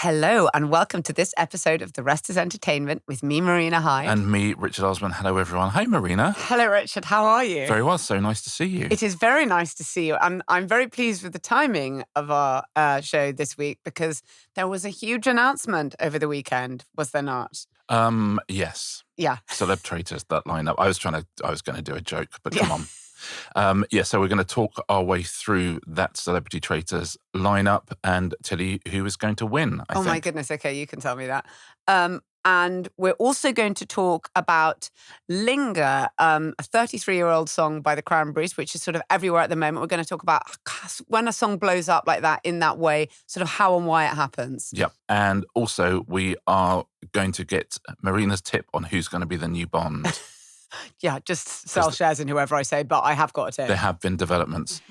Hello and welcome to this episode of The Rest is Entertainment with me, Marina Hyde. And me, Richard Osman. Hello, everyone. Hi, Marina. Hello, Richard. How are you? Very well. So nice to see you. It is very nice to see you. And I'm very pleased with the timing of our show this week because there was a huge announcement over the weekend, was there not? Yes. Yeah. Celebrity Traitors, that lineup. I was going to do a joke, but come on. So we're going to talk our way through that Celebrity Traitors lineup and tell you who is going to win, I think. My goodness. Okay, you can tell me that. And we're also going to talk about Linger, a 33-year-old song by the Cranberries, which is sort of everywhere at the moment. We're going to talk about when a song blows up like that in that way, sort of how and why it happens. Yep. And also we are going to get Marina's tip on who's going to be the new Bond. Yeah, just sell shares in whoever I say, but I have got a tip. There have been developments.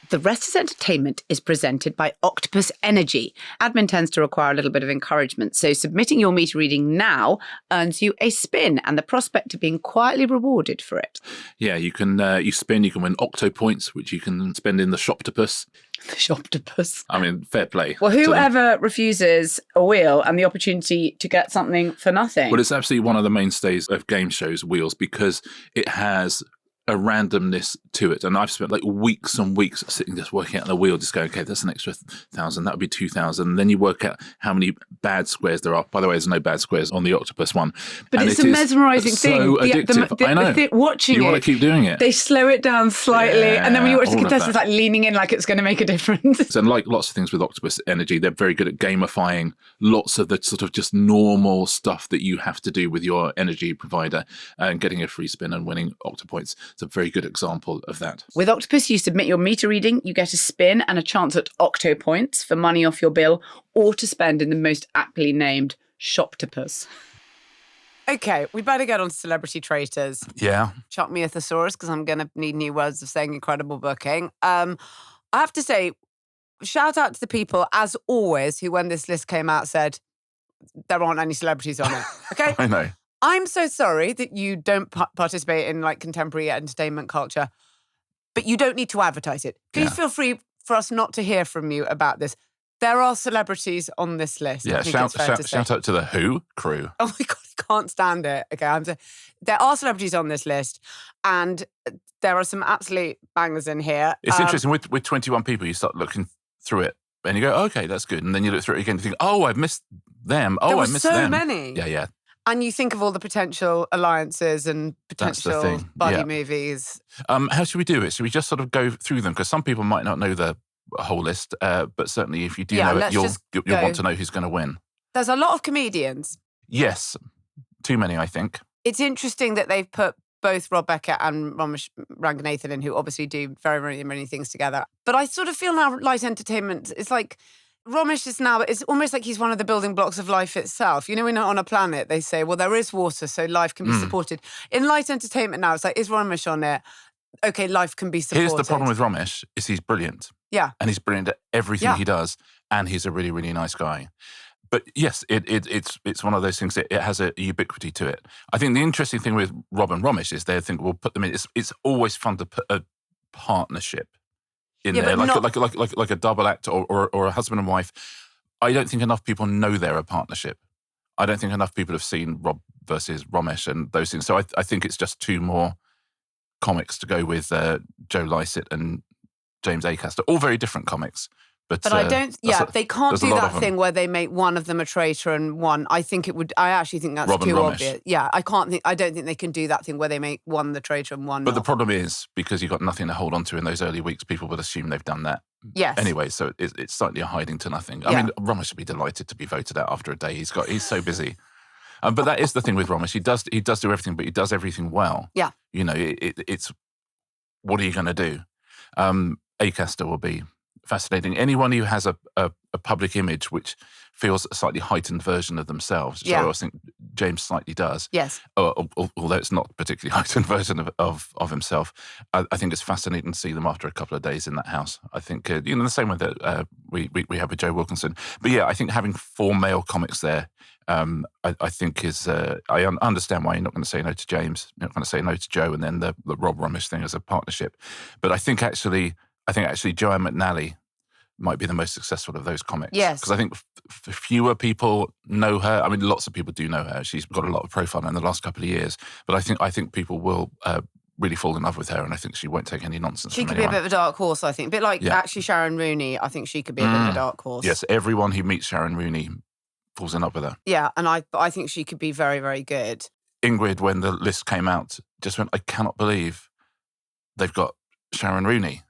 The Rest is Entertainment is presented by Octopus Energy. Admin tends to require a little bit of encouragement, so submitting your meter reading now earns you a spin and the prospect of being quietly rewarded for it. Yeah, you can you spin, you can win Octo points, which you can spend in the Shoptopus. The Shoptopus. I mean, fair play. Well, whoever refuses a wheel and the opportunity to get something for nothing? Well, it's absolutely one of the mainstays of game shows, Wheels, because it has a randomness to it. And I've spent like weeks and weeks sitting just working out on the wheel, just going, okay, that's an extra 1,000, that would be 2,000. And then you work out how many bad squares there are. By the way, there's no bad squares on the Octopus one. But it's a mesmerising thing. So addictive. I know. Watching you want to keep doing it. They slow it down slightly. And then when you watch the contestants like leaning in like it's going to make a difference. And like lots of things with Octopus Energy, they're very good at gamifying lots of the sort of just normal stuff that you have to do with your energy provider and getting a free spin and winning Octopoints. It's a very good example of that. With Octopus, you submit your meter reading, you get a spin and a chance at Octo points for money off your bill or to spend in the most aptly named Shoptopus. Okay, we better get on to Celebrity Traitors. Yeah. Chuck me a thesaurus because I'm going to need new words of saying incredible booking. I have to say, shout out to the people, as always, who when this list came out said, there aren't any celebrities on it. Okay? I know. I'm so sorry that you don't participate in like contemporary entertainment culture, but you don't need to advertise it. Please feel free for us not to hear from you about this. There are celebrities on this list. Yeah, shout out to the Who crew. Oh my God, I can't stand it. Okay, there are celebrities on this list, and there are some absolute bangers in here. It's interesting, with 21 people, you start looking through it, and you go, okay, that's good. And then you look through it again and think, oh, I've missed them. Oh, I missed them. There were so many. Yeah. And you think of all the potential alliances and potential buddy movies. How should we do it? Should we just sort of go through them? Because some people might not know the whole list, but certainly if you do know it, you'll want to know who's going to win. There's a lot of comedians. Yes. Too many, I think. It's interesting that they've put both Rob Beckett and Ramesh Ranganathan in, who obviously do very, very many things together. But I sort of feel now light entertainment, it's like Ramesh is now, it's almost like he's one of the building blocks of life itself. You know, when on a planet, they say, well, there is water, so life can be supported. In light entertainment now, it's like, is Ramesh on it? Okay, life can be supported. Here's the problem with Ramesh, is he's brilliant. Yeah. And he's brilliant at everything he does, and he's a really, really nice guy. But yes, it's one of those things, it has a ubiquity to it. I think the interesting thing with Rob and Ramesh is they think we'll put them in, it's always fun to put a partnership in there, like a double act or a husband and wife. I don't think enough people know they're a partnership. I don't think enough people have seen Rob versus Ramesh and those things. So I think it's just two more comics to go with Joe Lycett and James Acaster. All very different comics. But I don't, they can't do that thing where they make one of them a traitor and one. I actually think that's too obvious. Yeah, I don't think they can do that thing where they make one the traitor and one But the problem is, because you've got nothing to hold on to in those early weeks, people would assume they've done that. Yes. Anyway, so it's slightly a hiding to nothing. I mean, Ramesh should be delighted to be voted out after a day. He's so busy. But that is the thing with Ramesh. He does do everything, but he does everything well. Yeah. You know, it's what are you going to do? Acaster will be fascinating. Anyone who has a public image which feels a slightly heightened version of themselves, which I always think James slightly does. Yes. Although it's not a particularly heightened version of himself, I think it's fascinating to see them after a couple of days in that house. I think, the same way that we have with Joe Wilkinson. But yeah, I think having 4 male comics there, I think is, I understand why you're not going to say no to James, you're not going to say no to Joe, and then the Rob Ramesh thing as a partnership. But I think actually Joanne McNally might be the most successful of those comics. Yes. Because I think fewer people know her. I mean, lots of people do know her. She's got a lot of profile in the last couple of years. But I think people will really fall in love with her, and I think she won't take any nonsense She from could anyone. be a bit of a dark horse, I think. A bit like actually Sharon Rooney. I think she could be a bit of a dark horse. Yes, everyone who meets Sharon Rooney falls in love with her. Yeah, and I think she could be very, very good. Ingrid, when the list came out, just went, I cannot believe they've got Sharon Rooney.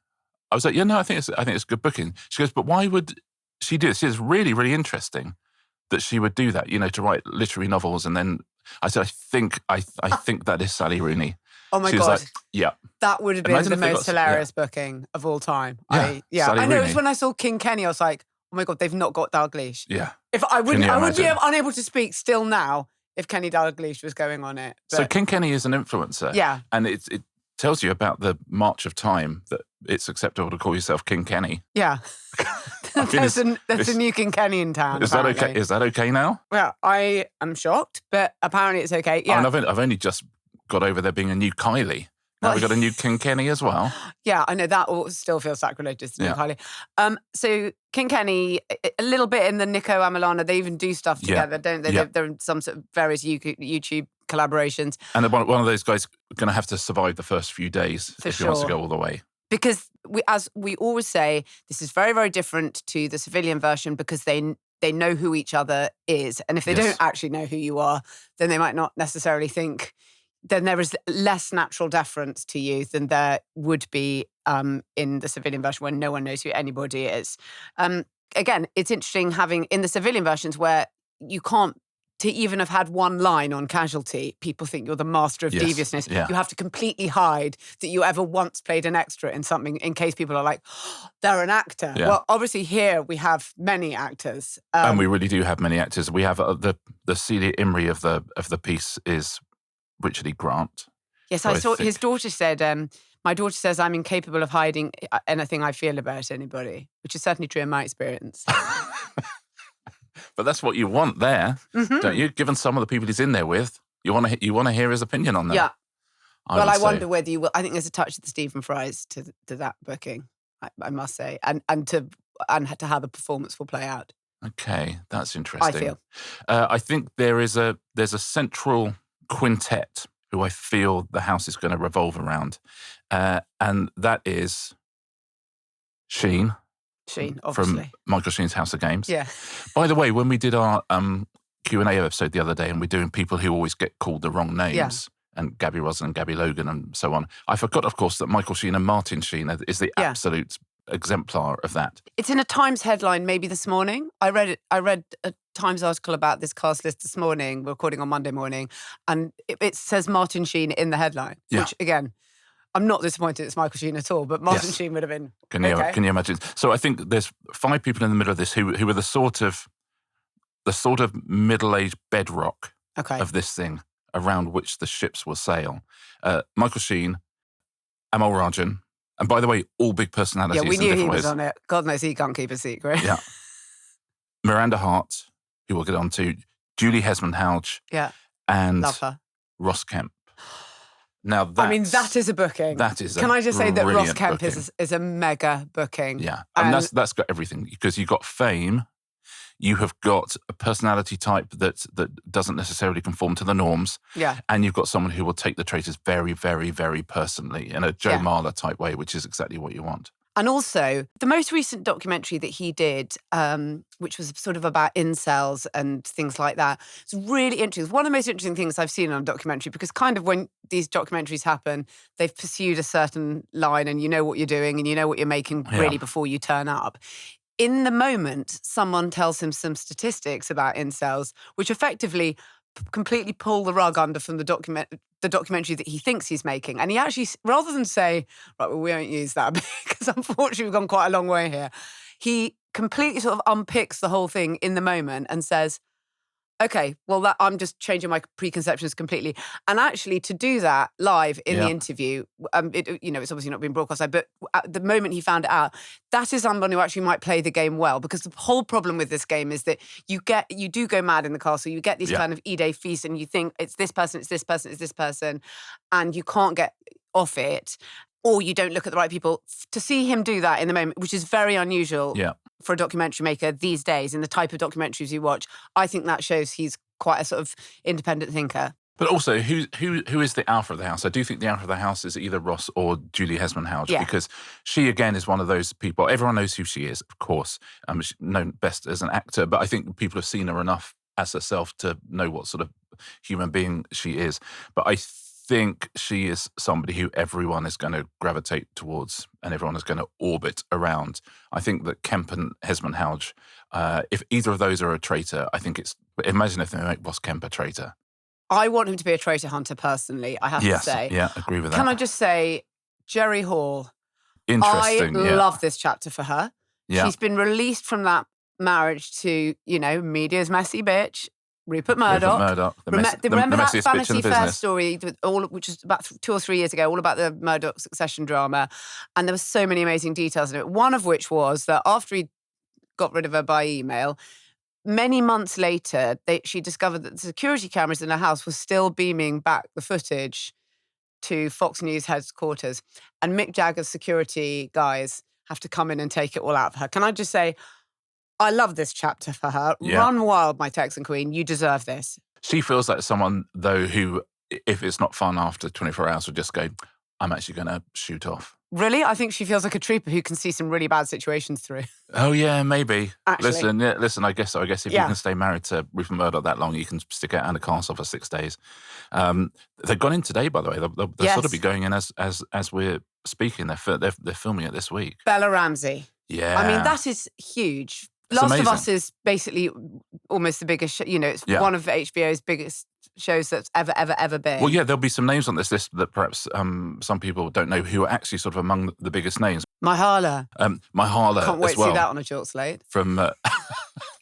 I was like, yeah, no, I think it's a good booking. She goes, but why would she do this? It's really, really interesting that she would do that, to write literary novels. And then I said, I think that is Sally Rooney. Oh my She was God. like, yeah. That would have been the most hilarious booking of all time. Yeah, Sally I know. It Rooney. was when I saw King Kenny, I was like, oh my God, they've not got Dalglish. Yeah. If I would be imagine? unable to speak still now if Kenny Dalglish was going on it. But, So King Kenny is an influencer. Yeah. And it tells you about the march of time that it's acceptable to call yourself King Kenny. Yeah. I mean, there's a new King Kenny in town. Is that okay? Is that okay now? Well, I am shocked, but apparently it's okay. Yeah. And I've only just got over there being a new Kylie. Now we've got a new King Kenny as well. Yeah, I know that will still feels sacrilegious to me, Kylie. So King Kenny, a little bit in the Nico Amelana, they even do stuff together, don't they? Yeah. They're in some sort of various YouTube collaborations. And one of those guys going to have to survive the first few days if he wants to go all the way. Because as we always say, this is very, very different to the civilian version because they know who each other is. And if they don't actually know who you are, then they might not necessarily think, then there is less natural deference to you than there would be in the civilian version when no one knows who anybody is. Again, it's interesting having in the civilian versions where you can't, to even have had one line on Casualty, people think you're the master of deviousness. Yeah. You have to completely hide that you ever once played an extra in something in case people are like, oh, they're an actor. Yeah. Well, obviously here we have many actors. And we really do have many actors. We have the Celia Imrie of the piece is Richard E. Grant. Yes, I saw his daughter said, my daughter says I'm incapable of hiding anything I feel about anybody, which is certainly true in my experience. But that's what you want there, don't you? Given some of the people he's in there with, you want to hear his opinion on them. Yeah. I wonder whether you will. I think there's a touch of the Stephen Fry's to that booking, I must say, and to how the performance will play out. Okay, that's interesting. I feel. I think there's a central quintet who I feel the house is going to revolve around, and that is Sheen. Sheen, obviously. From Michael Sheen's House of Games. Yeah. By the way, when we did our Q&A episode the other day and we're doing people who always get called the wrong names, and Gabby Roslin and Gabby Logan and so on, I forgot, of course, that Michael Sheen and Martin Sheen is the absolute exemplar of that. It's in a Times headline maybe this morning. I read a Times article about this cast list this morning, we're recording on Monday morning, and it says Martin Sheen in the headline, which, again, I'm not disappointed it's Michael Sheen at all, but Martin Sheen would have been Can you imagine? So I think there's 5 people in the middle of this who are the sort of middle-aged bedrock of this thing around which the ships will sail. Michael Sheen, Amal Rajan, and by the way, all big personalities. Yeah, we in knew different he was ways. on it. God knows he can't keep a secret. Yeah. Miranda Hart, who we'll get on to, Julie Hesmond-Houge, and love her. Ross Kemp. Now, that is a booking. That is. Can I just say that Ross Kemp booking. is a mega booking? Yeah, and that's got everything because you've got fame, you have got a personality type that doesn't necessarily conform to the norms, and you've got someone who will take the Traitors very, very, very personally in a Joe Marler type way, which is exactly what you want. And also, the most recent documentary that he did, which was sort of about incels and things like that, it's really interesting. It's one of the most interesting things I've seen on a documentary because kind of when these documentaries happen, they've pursued a certain line and you know what you're doing and you know what you're making really before you turn up. In the moment, someone tells him some statistics about incels, which effectively completely pull the rug under from the documentary that he thinks he's making. And he actually, rather than say, right, well, we won't use that because unfortunately we've gone quite a long way here, he completely sort of unpicks the whole thing in the moment and says, okay, well, I'm just changing my preconceptions completely. And actually to do that live in the interview, it's obviously not been broadcast, but at the moment he found it out, that is someone who actually might play the game well, because the whole problem with this game is that you do go mad in the castle, you get these kind of E-Day feasts and you think it's this person, it's this person, it's this person, and you can't get off it. or you don't look at the right people. To see him do that in the moment, which is very unusual for a documentary maker these days in the type of documentaries you watch, I think that shows he's quite a sort of independent thinker. But also, who is the alpha of the house? I do think the alpha of the house is either Ross or Julie Hesmondhalgh, because she, again, is one of those people. Everyone knows who she is, of course. She's known best as an actor, but I think people have seen her enough as herself to know what sort of human being she is. But I think she is somebody who everyone is going to gravitate towards and everyone is going to orbit around. I think that Kemp and Hesmondhalgh, if either of those are a traitor, I think imagine if they make Ross Kemp a traitor. I want him to be a traitor hunter personally, I have to say. Yeah, agree with that. Can I just say, Jerry Hall, interesting. I love this chapter for her. Yeah. She's been released from that marriage to, media's messy bitch, Rupert Murdoch. Remember that Vanity Fair story, which was about 2 or 3 years ago, all about the Murdoch succession drama. And there were so many amazing details in it. One of which was that after he got rid of her by email, many months later, she discovered that the security cameras in her house were still beaming back the footage to Fox News headquarters. And Mick Jagger's security guys have to come in and take it all out of her. Can I just say, I love this chapter for her. Yeah. Run wild, my Texan queen. You deserve this. She feels like someone, though, who, if it's not fun after 24 hours, would just go, I'm actually going to shoot off. Really? I think she feels like a trooper who can see some really bad situations through. Oh, yeah, maybe. Actually. Listen, I guess if you can stay married to Rupert Murdoch that long, you can stick out under castle for 6 days. They've gone in today, by the way. They'll sort of be going in as we're speaking. They're filming it this week. Bella Ramsey. Yeah. I mean, that is huge. Last of Us is basically almost the biggest show. It's one of HBO's biggest shows that's ever been. Well, yeah, there'll be some names on this list that perhaps some people don't know who are actually sort of among the biggest names. Myhala. Myhala. Can't wait to see that on a short slate. From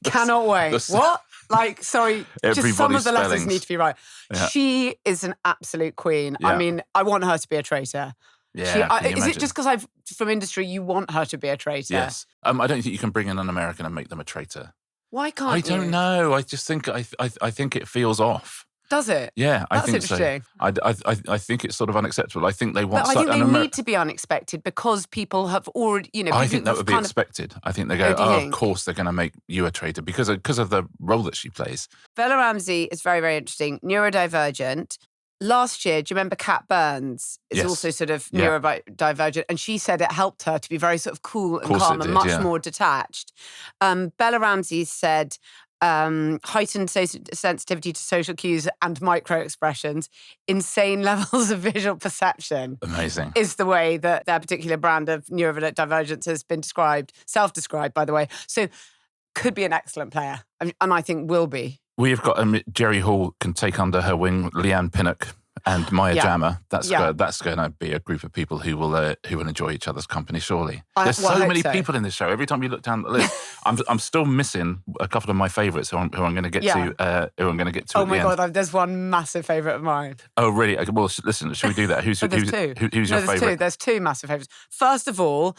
cannot wait. What? Like, sorry, just some of the spellings. letters need to be right. Yeah. She is an absolute queen. Yeah. I mean, I want her to be a traitor. Yeah, is it just because from industry you want her to be a traitor? Yes. I don't think you can bring in an American and make them a traitor. Why can't you? I don't know. I just think I think it feels off. Does it? Yeah, I think interesting. So. I think it's sort of unacceptable. I think they want. But I think they need to be unexpected because people have already, I think that would be expected. I think they go, of course they're going to make you a traitor because of the role that she plays. Bella Ramsey is very, very interesting. Neurodivergent. Last year, do you remember Kat Burns is also sort of neurodivergent, and she said it helped her to be very sort of cool and calm and much more detached. Bella Ramsey said heightened sensitivity to social cues and micro expressions, insane levels of visual perception. Amazing. Is the way that their particular brand of neurodivergence has been described, self-described, by the way. So could be an excellent player, and I think will be. We've got Jerry Hall can take under her wing Leanne Pinnock and Maya Jama. That's going to be a group of people who will enjoy each other's company. Surely, there's so many people in this show. Every time you look down the list, I'm still missing a couple of my favourites who I'm going to get to. Who I'm going to get to. Oh my God, there's one massive favourite of mine. Oh really? Well, listen, should we do that? Who's your favourite? There's two massive favourites. First of all,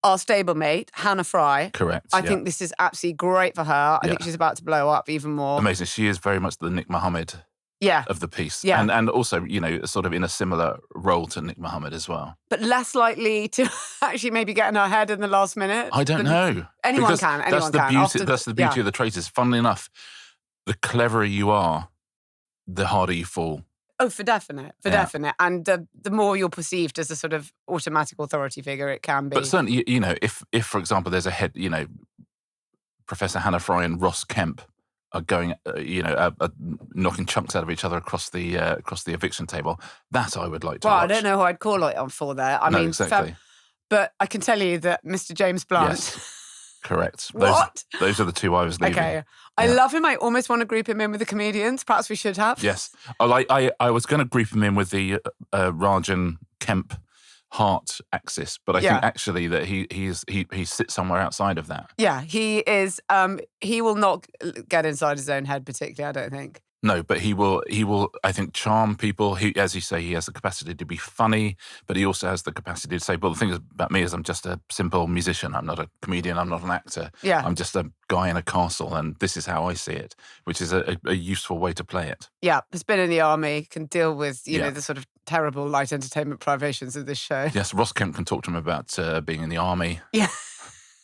our stablemate, Hannah Fry. Correct. I think this is absolutely great for her. I think she's about to blow up even more. Amazing. She is very much the Nick Mohammed of the piece. Yeah. And also, sort of in a similar role to Nick Mohammed as well. But less likely to actually maybe get in her head in the last minute. I don't know. Anyone can. That's the beauty of the Traitors. Funnily enough, the cleverer you are, the harder you fall. Oh, for definite. And the more you're perceived as a sort of automatic authority figure, it can be. But certainly, if for example, there's a head, Professor Hannah Fry and Ross Kemp are going, knocking chunks out of each other across the eviction table, that I would like to watch. I don't know who I'd call it on for there. I mean, exactly. But I can tell you that Mr. James Blunt. Yes. Correct. What? Those are the two I was leaving. Okay. I love him. I almost want to group him in with the comedians. Perhaps we should have. Yes. I was going to group him in with the Rajan Kemp Hart axis, but I think actually that he sits somewhere outside of that. Yeah, he is. He will not get inside his own head particularly, I don't think. No, but he will, I think, charm people. He, as you say, he has the capacity to be funny, but he also has the capacity to say, well, the thing about me is I'm just a simple musician. I'm not a comedian. I'm not an actor. Yeah. I'm just a guy in a castle, and this is how I see it, which is a useful way to play it. Yeah, has been in the army, can deal with, you know, the sort of terrible light entertainment privations of this show. Yes, Ross Kemp can talk to him about being in the army. Yeah.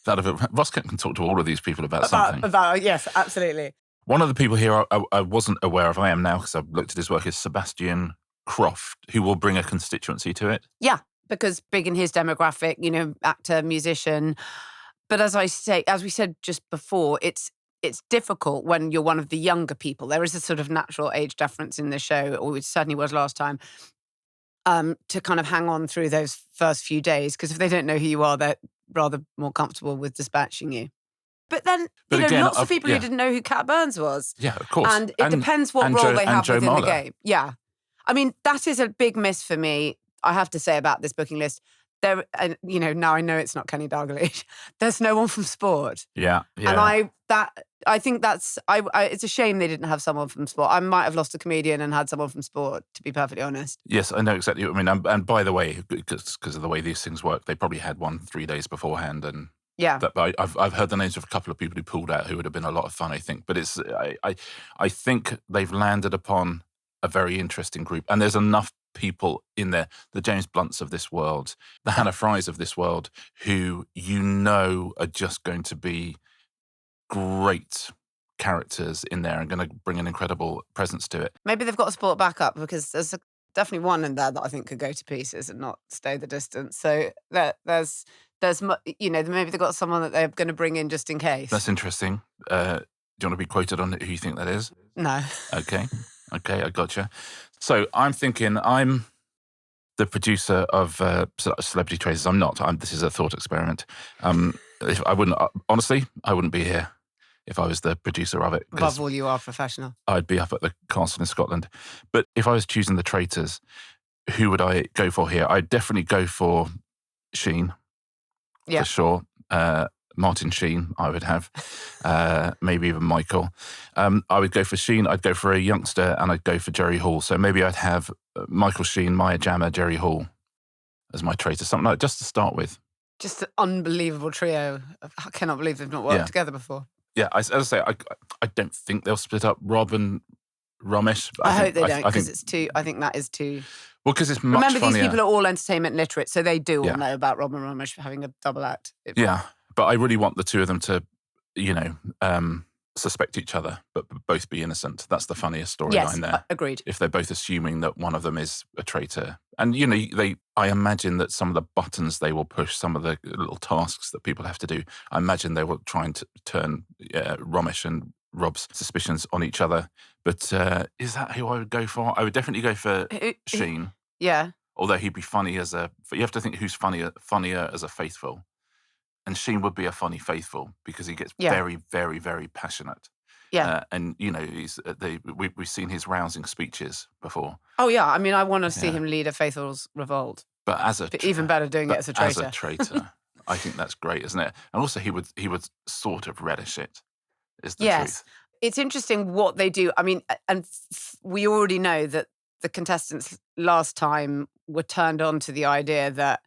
Ross Kemp can talk to all of these people about something. Yes, absolutely. One of the people here I wasn't aware of, I am now because I've looked at his work, is Sebastian Croft, who will bring a constituency to it. Yeah, because big in his demographic, you know, actor, musician. But as we said just before, it's difficult when you're one of the younger people. There is a sort of natural age difference in the show, or it certainly was last time, to kind of hang on through those first few days, because if they don't know who you are, they're rather more comfortable with dispatching you. But then, again, lots of people who didn't know who Cat Burns was. Yeah, of course. And it depends what role they have within the game. Yeah. I mean, that is a big miss for me, I have to say, about this booking list. Now I know it's not Kenny Dalglish. There's no one from sport. Yeah. And I think that's, it's a shame they didn't have someone from sport. I might have lost a comedian and had someone from sport, to be perfectly honest. Yes, I know exactly what I mean. And by the way, because of the way these things work, they probably had one 3 days beforehand, and but I've heard the names of a couple of people who pulled out who would have been a lot of fun, I think. But I think they've landed upon a very interesting group, and there's enough people in there, the James Blunts of this world, the Hannah Frys of this world, who are just going to be great characters in there and going to bring an incredible presence to it. Maybe they've got a sport backup, because there's definitely one in there that I think could go to pieces and not stay the distance. So there's maybe they've got someone that they're going to bring in just in case. That's interesting. Do you want to be quoted on who you think that is? No. Okay, I gotcha. So I'm thinking I'm the producer of Celebrity Traitors. I'm not. This is a thought experiment. I wouldn't be here if I was the producer of it. Above all, you are professional. I'd be up at the castle in Scotland. But if I was choosing the traitors, who would I go for here? I'd definitely go for Sheen, for sure. Martin Sheen, I would have. Maybe even Michael. I would go for Sheen, I'd go for a youngster, and I'd go for Jerry Hall. So maybe I'd have Michael Sheen, Maya Jama, Jerry Hall as my traitor, something like that, just to start with. Just an unbelievable trio. I cannot believe they've not worked together before. Yeah, as I say, I don't think they'll split up Rob and Romesh. I hope they don't, because it's too. I think that is too. Well, because it's much Remember, funnier. these people are all entertainment literate, so they do all know about Rob and Romesh having a double act. Yeah, but I really want the two of them to, suspect each other, but both be innocent. That's the funniest storyline there. Yes, agreed. If they're both assuming that one of them is a traitor. And, I imagine that some of the buttons they will push, some of the little tasks that people have to do, I imagine they will try and turn Romesh and Rob's suspicions on each other. But is that who I would go for? I would definitely go for Sheen. Yeah. Although he'd be funny you have to think who's funnier as a faithful. And Sheen would be a funny faithful because he gets very, very, very passionate. Yeah. And, we've seen his rousing speeches before. Oh, yeah. I mean, I want to see him lead a faithful's revolt. But even better doing it as a traitor. As a traitor, I think that's great, isn't it? And also he would sort of relish it, is the truth. It's interesting what they do. I mean, and we already know that the contestants last time were turned on to the idea that,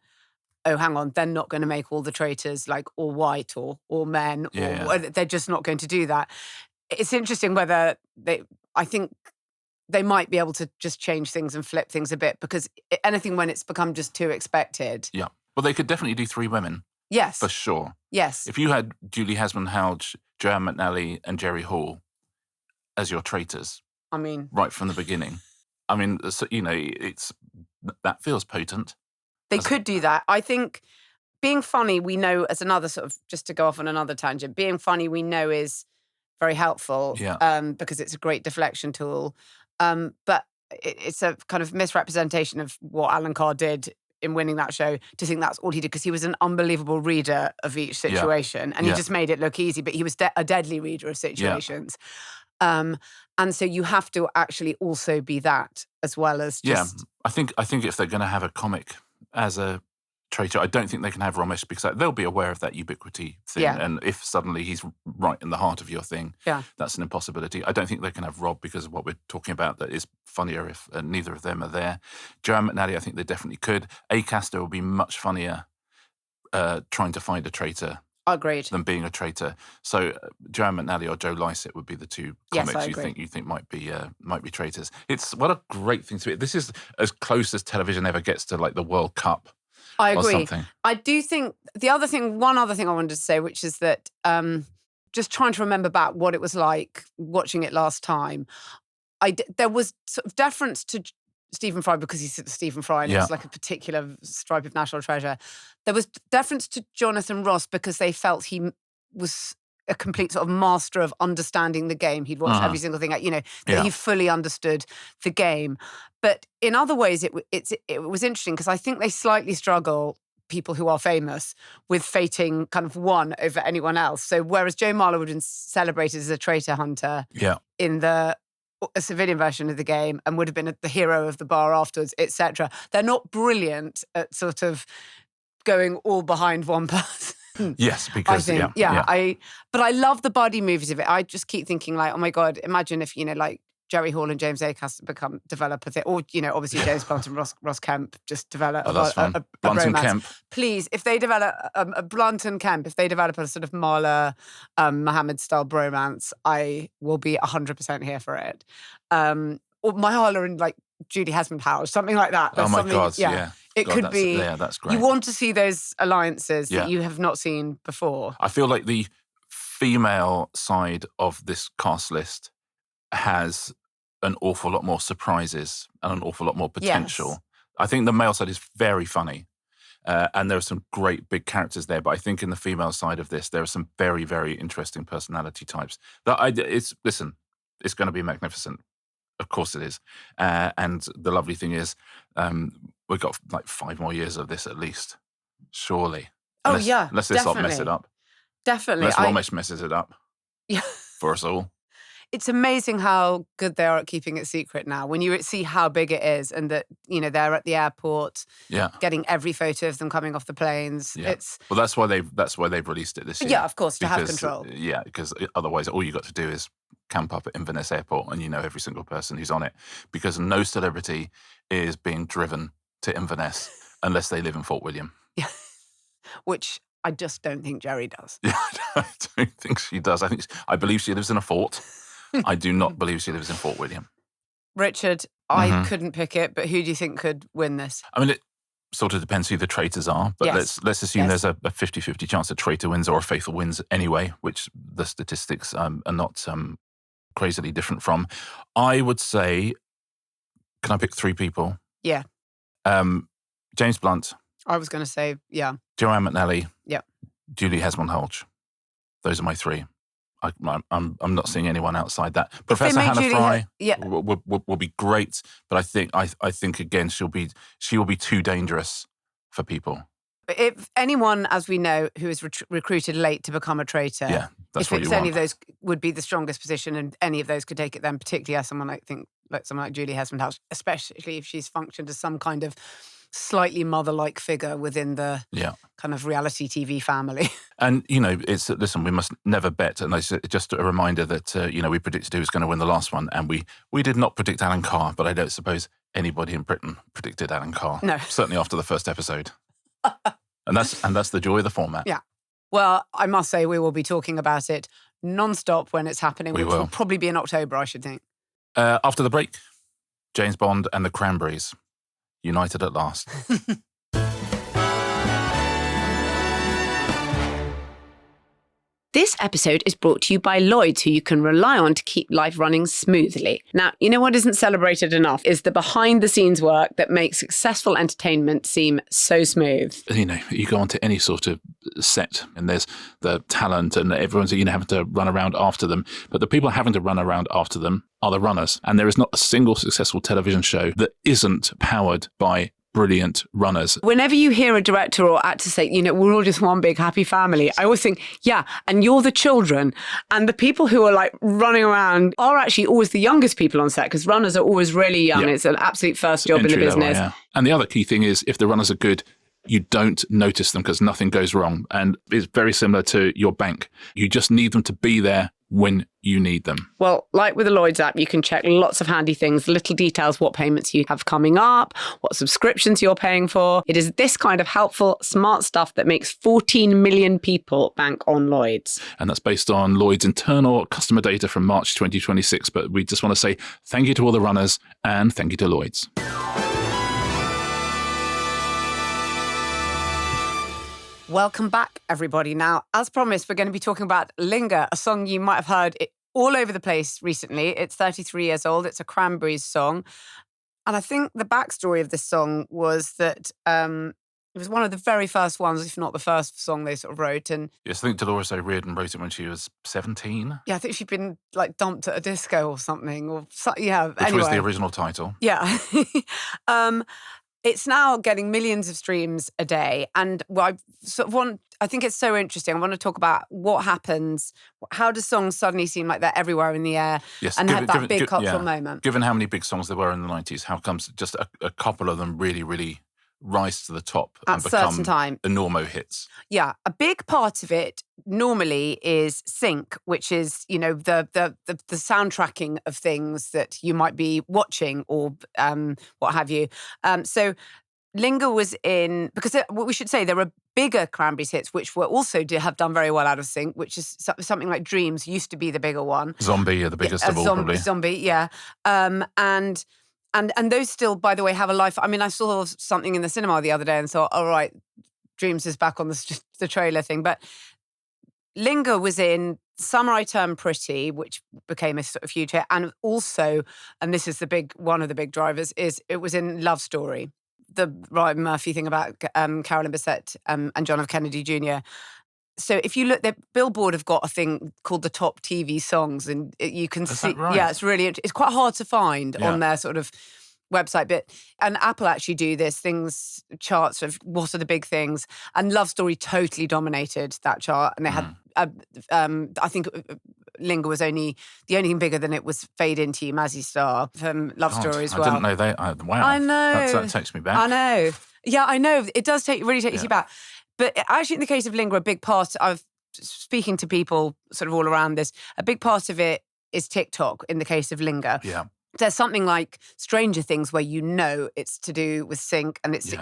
oh, hang on, they're not going to make all the traitors like all white or men. Or they're just not going to do that. It's interesting whether I think they might be able to just change things and flip things a bit, because anything when it's become just too expected. Yeah. Well, they could definitely do 3 women. Yes. For sure. Yes. If you had Julie Hasman-Houge, Joanne McNally and Jerry Hall as your traitors. I mean. Right from the beginning. I mean, that feels potent. They could do that. I think being funny, we know, as another sort of, just to go off on another tangent, being funny we know is very helpful because it's a great deflection tool. But it's a kind of misrepresentation of what Alan Carr did in winning that show to think that's all he did, because he was an unbelievable reader of each situation and he just made it look easy, but he was a deadly reader of situations. And so you have to actually also be that as well as just... Yeah, I think if they're going to have a comic as a traitor. I don't think they can have Romesh because they'll be aware of that ubiquity thing. Yeah. And if suddenly he's right in the heart of your thing, Yeah. that's an impossibility. I don't think they can have Rob because of what we're talking about. That is funnier if neither of them are there. Joanne McNally, I think they definitely could. Acaster will be much funnier trying to find a traitor. Agreed. Than being a traitor. So Joanne McNally or Joe Lycett would be the two comics you think might be traitors. It's what a great thing to be. This is as close as television ever gets to like the World Cup. I agree. Or something. I do think one other thing I wanted to say, which is that just trying to remember back what it was like watching it last time. There was sort of deference to Stephen Fry because he's Stephen Fry and it's like a particular stripe of national treasure. There was deference to Jonathan Ross because they felt he was a complete sort of master of understanding the game. He'd watched every single thing, that he fully understood the game. But in other ways, it was interesting because I think they slightly struggle, people who are famous, with fating kind of one over anyone else. So whereas Joe Marler would have been celebrated as a traitor hunter in a civilian version of the game and would have been the hero of the bar afterwards, etc. They're not brilliant at sort of going all behind one person. Yes, because but I love the buddy movies of it. I just keep thinking like, oh my God, imagine if like Jerry Hall and James Acaster develop a thing, or obviously James Blunt and Ross Kemp just develop a Blunt and Kemp. Please, if they develop a Blunt and Kemp, if they develop a sort of Marla, Mohammed style bromance, I will be 100% here for it. Or Myhala and like Julie Hesmond-House, something like that. Oh my God, yeah. It could be. Yeah, that's great. You want to see those alliances that you have not seen before. I feel like the female side of this cast list has an awful lot more surprises and an awful lot more potential. Yes. I think the male side is very funny. And there are some great big characters there. But I think in the female side of this, there are some very, very interesting personality types. It's going to be magnificent. Of course it is. And the lovely thing is, we've got like 5 more years of this at least, surely. Unless this lot mess it up. Definitely. Unless Romesh messes it up. Yeah. For us all. It's amazing how good they are at keeping it secret now. When you see how big it is and that, they're at the airport getting every photo of them coming off the planes. Yeah. Well, that's why they've released it this year. Yeah, of course, to have control. Yeah, because otherwise all you got to do is camp up at Inverness Airport and you know every single person who's on it. Because no celebrity is being driven to Inverness unless they live in Fort William. Yeah, which I just don't think Jerry does. Yeah, I don't think she does. I believe she lives in a fort. I do not believe she lives in Fort William. Richard, I couldn't pick it, but who do you think could win this? I mean, it sort of depends who the traitors are, but let's assume there's a 50-50 chance a traitor wins or a faithful wins anyway, which the statistics are not crazily different from. I would say, can I pick 3 people? Yeah. James Blunt. I was going to say, yeah. Joanne McNally. Yeah. Julie Hesmond-Holt. Those are my 3. I'm not seeing anyone outside that. Professor Hannah Fry will be great, but I think again she will be too dangerous for people. If anyone, as we know, who is recruited late to become a traitor, that's if what it's you want. any of those would be the strongest position, and any of those could take it, then particularly as someone like Julie Hesmond-House, especially if she's functioned as some kind of slightly mother-like figure within the kind of reality TV family. And, listen, we must never bet. And it's just a reminder that, we predicted who was going to win the last one. And we did not predict Alan Carr, but I don't suppose anybody in Britain predicted Alan Carr. No. Certainly after the first episode. and that's the joy of the format. Yeah. Well, I must say we will be talking about it non-stop when it's happening, which will probably be in October, I should think. After the break, James Bond and the Cranberries. United at last. This episode is brought to you by Lloyds, who you can rely on to keep life running smoothly. Now, you know what isn't celebrated enough is the behind-the-scenes work that makes successful entertainment seem so smooth. You go onto any sort of set and there's the talent and everyone's having to run around after them. But the people having to run around after them are the runners. And there is not a single successful television show that isn't powered by brilliant runners. Whenever you hear a director or actor say, we're all just one big happy family, I always think, and you're the children. And the people who are like running around are actually always the youngest people on set, because runners are always really young. Yeah. It's an absolute first job in the business. And the other key thing is, if the runners are good, you don't notice them because nothing goes wrong. And it's very similar to your bank. You just need them to be there when you need them. Well, like with the Lloyds app, you can check lots of handy things, little details, what payments you have coming up, what subscriptions you're paying for. It is this kind of helpful, smart stuff that makes 14 million people bank on Lloyds. And that's based on Lloyds' internal customer data from March 2026. But we just want to say thank you to all the runners and thank you to Lloyds. Welcome back, everybody. Now, as promised, we're going to be talking about Linger, a song you might have heard all over the place recently. It's 33 years old. It's a Cranberries song. And I think the backstory of this song was that it was one of the very first ones, if not the first song they sort of wrote. And yes, I think Dolores O'Riordan wrote it when she was 17. Yeah, I think she'd been like dumped at a disco or something. Which was the original title. Yeah. It's now getting millions of streams a day. And I think it's so interesting. I want to talk about what happens. How do songs suddenly seem like they're everywhere in the air? Yes, and have that big cultural moment? Given how many big songs there were in the 90s, how comes just a couple of them really, really rise to the top and become enormo hits? Yeah, a big part of it normally is sync, which is, the soundtracking of things that you might be watching or what have you. So Linger was in, because we should say there were bigger Cranberries hits, which were also have done very well out of sync, which is something like Dreams used to be the bigger one. Zombie are the biggest of all, probably. Zombie, yeah. And those still, by the way, have a life. I mean, I saw something in the cinema the other day and thought, all right, Dreams is back on the trailer thing. But Linger was in Summer I Turned Pretty, which became a sort of huge hit. And also, and this is one of the big drivers, is it was in Love Story. The Ryan Murphy thing about Carolyn Bessette and John F. Kennedy Jr. So if you look, Billboard have got a thing called the top TV songs, and you can see. That right? Yeah, it's quite hard to find on their sort of website. And Apple actually do this charts of what are the big things, and Love Story totally dominated that chart, and they had. I think Linger was the only thing bigger than it was Fade Into You, Mazzy Star from Love Story as well. I didn't know they. Wow, I know that takes me back. I know. Yeah, I know. It does really takes you back. But actually, in the case of Linger, a big part of speaking to people sort of all around this, a big part of it is TikTok in the case of Linger. Yeah. There's something like Stranger Things where it's to do with sync, and it's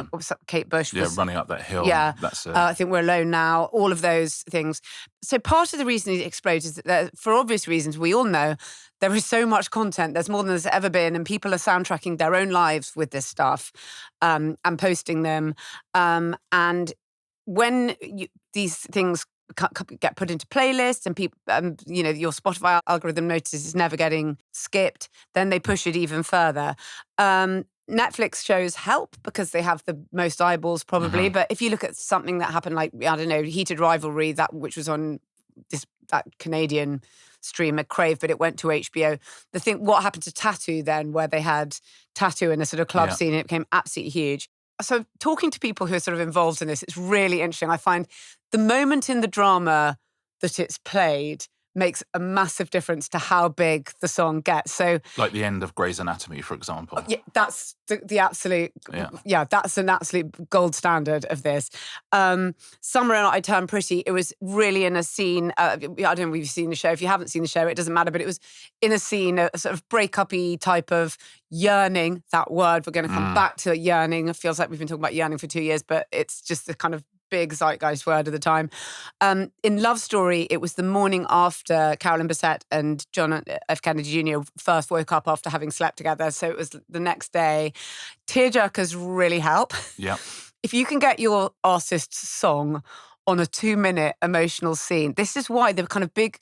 Kate Bush was running up that hill. Yeah, that's I think We're Alone Now. All of those things. So part of the reason it explodes is that, for obvious reasons, we all know there is so much content. There's more than there's ever been, and people are soundtracking their own lives with this stuff and posting them. And when these things get put into playlists and people, your Spotify algorithm notices it's never getting skipped, then they push it even further. Netflix shows help because they have the most eyeballs probably. But if you look at something that happened like, I don't know, Heated Rivalry, which was on that Canadian streamer Crave, but it went to HBO. What happened to Tattoo then, where they had Tattoo in a sort of club scene, and it became absolutely huge. So talking to people who are sort of involved in this, it's really interesting. I find the moment in the drama that it's played makes a massive difference to how big the song gets. So, like the end of Grey's Anatomy, for example. Yeah, that's the absolute. Yeah, that's an absolute gold standard of this. Summer I Turned Pretty. It was really in a scene. I don't know if you've seen the show. If you haven't seen the show, it doesn't matter. But it was in a scene, a sort of breakup-y type of yearning. That word, we're going to come back to yearning. It feels like we've been talking about yearning for 2 years, but it's just the kind of big zeitgeist word of the time. In Love Story, it was the morning after Carolyn Bessette and John F. Kennedy Jr. first woke up after having slept together. So it was the next day. Tearjerkers really help. Yeah. If you can get your artist's song on a 2-minute emotional scene, this is why the kind of big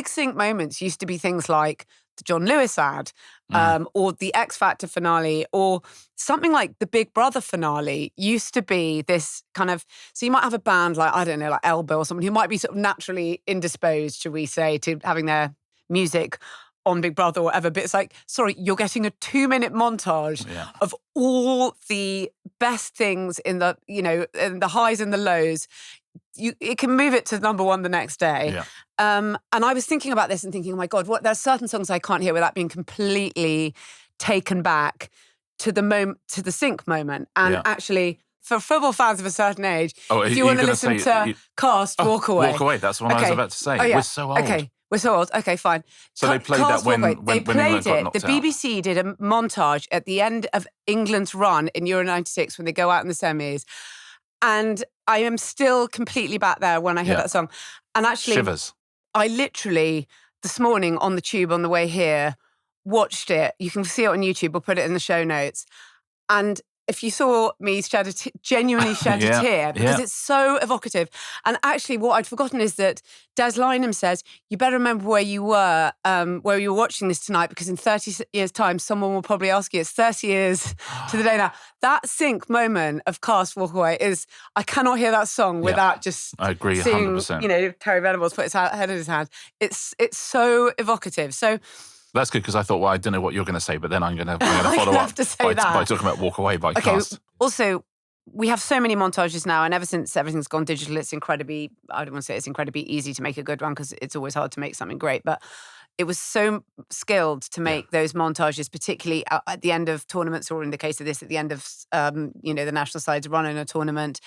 sync moments used to be things like the John Lewis ad, or the X Factor finale, or something like the Big Brother finale used to be this kind of, so you might have a band like, I don't know, like Elbow or someone who might be sort of naturally indisposed, should we say, to having their music on Big Brother or whatever, but it's like, sorry, you're getting a 2-minute montage of all the best things in the, in the highs and the lows. It can move it to number one the next day. Yeah. And I was thinking about this and thinking, oh my God, there's certain songs I can't hear without being completely taken back to the sync moment. And actually, For football fans of a certain age, Oh, if you want to listen to Cast, Walk Away. Walk Away, that's the one I was about to say. Oh, yeah. We're so old. Okay, we're so old. Okay, fine. So they played that when England got knocked The BBC did a montage at the end of England's run in Euro 96 when they go out in the semis. And I am still completely back there when I hear that song. And actually, Shivers. I literally, this morning on the tube on the way here, watched it. You can see it on YouTube. We'll put it in the show notes. And if you saw me genuinely shed a tear, because it's so evocative. And actually what I'd forgotten is that Des Lynam says, you better remember where you were watching this tonight, because in 30 years' time, someone will probably ask you. It's 30 years to the day now. That sync moment of Cast Walk Away is, I cannot hear that song without just I agree, seeing, 100%. Terry Venables put his head in his hand. It's so evocative. So that's good, because I thought, well, I don't know what you're going to say, but then I'm going to follow up by talking about Walk Away by Cast. Also, we have so many montages now, and ever since everything's gone digital, it's incredibly, I don't want to say it's incredibly easy to make a good one, because it's always hard to make something great, but it was so skilled to make those montages, particularly at the end of tournaments, or in the case of this, at the end of, the national side's run in a tournament.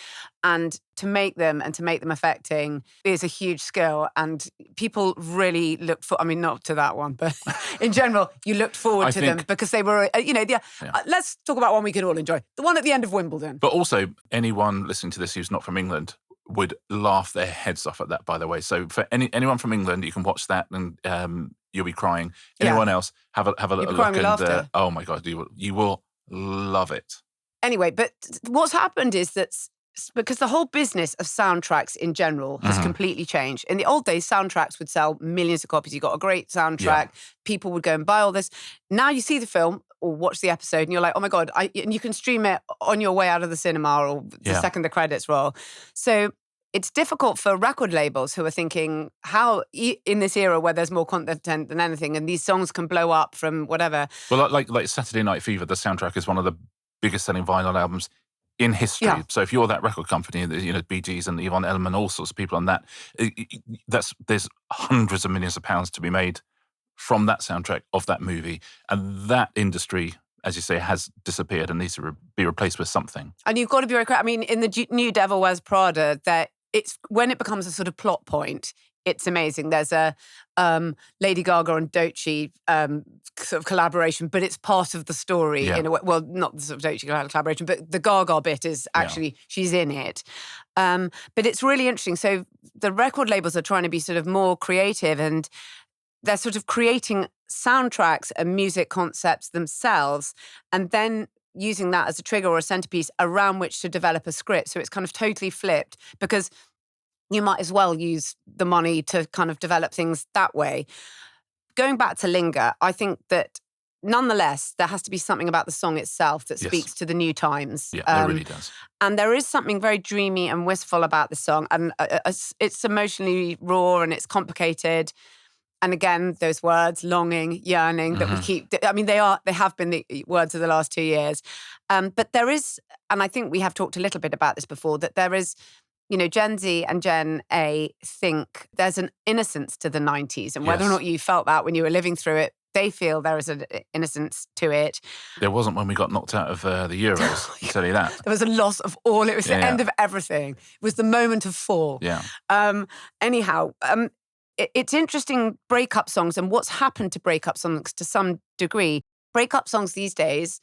And to make them affecting is a huge skill. And people really look for, not to that one, but in general, you looked forward to them because they were, let's talk about one we could all enjoy. The one at the end of Wimbledon. But also, anyone listening to this who's not from England would laugh their heads off at that, by the way. So for anyone from England, you can watch that and you'll be crying. Anyone else, have a look. And oh my God, you will love it. Anyway, but what's happened is that because the whole business of soundtracks in general has completely changed. In the old days, soundtracks would sell millions of copies. You got a great soundtrack. People would go and buy all this. Now you see the film or watch the episode and you're like, oh my God, and you can stream it on your way out of the cinema or the second the credits roll. So it's difficult for record labels who are thinking, how in this era where there's more content than anything and these songs can blow up from whatever. Well, like Saturday Night Fever, the soundtrack is one of the biggest selling vinyl albums in history. Yeah. So if you're that record company, Bee Gees and Yvonne Elliman, all sorts of people on that, there's hundreds of millions of pounds to be made from that soundtrack of that movie. And that industry, as you say, has disappeared and needs to be replaced with something. And you've got to be very correct. In the new Devil Wears Prada, it's when it becomes a sort of plot point, it's amazing. There's a Lady Gaga and Doechii sort of collaboration, but it's part of the story in a way. Well, not the sort of Doechii collaboration, but the Gaga bit is actually, she's in it. But it's really interesting. So the record labels are trying to be sort of more creative, and they're sort of creating soundtracks and music concepts themselves, and then using that as a trigger or a centerpiece around which to develop a script. So it's kind of totally flipped, because you might as well use the money to kind of develop things that way. Going back to Linger, I think that nonetheless, there has to be something about the song itself that speaks to the new times. Yeah, there really does. And there is something very dreamy and wistful about the song. And it's emotionally raw and it's complicated. And again, those words, longing, yearning, that we keep, they have been the words of the last 2 years. But there is, and I think we have talked a little bit about this before, that there is, Gen Z and Gen A think there's an innocence to the 90s. And whether or not you felt that when you were living through it, they feel there is an innocence to it. There wasn't when we got knocked out of the Euros, I'll tell you that. There was a loss of all. It was the end of everything. It was the moment of fall. Yeah. It's interesting, breakup songs and what's happened to breakup songs to some degree. Breakup songs these days,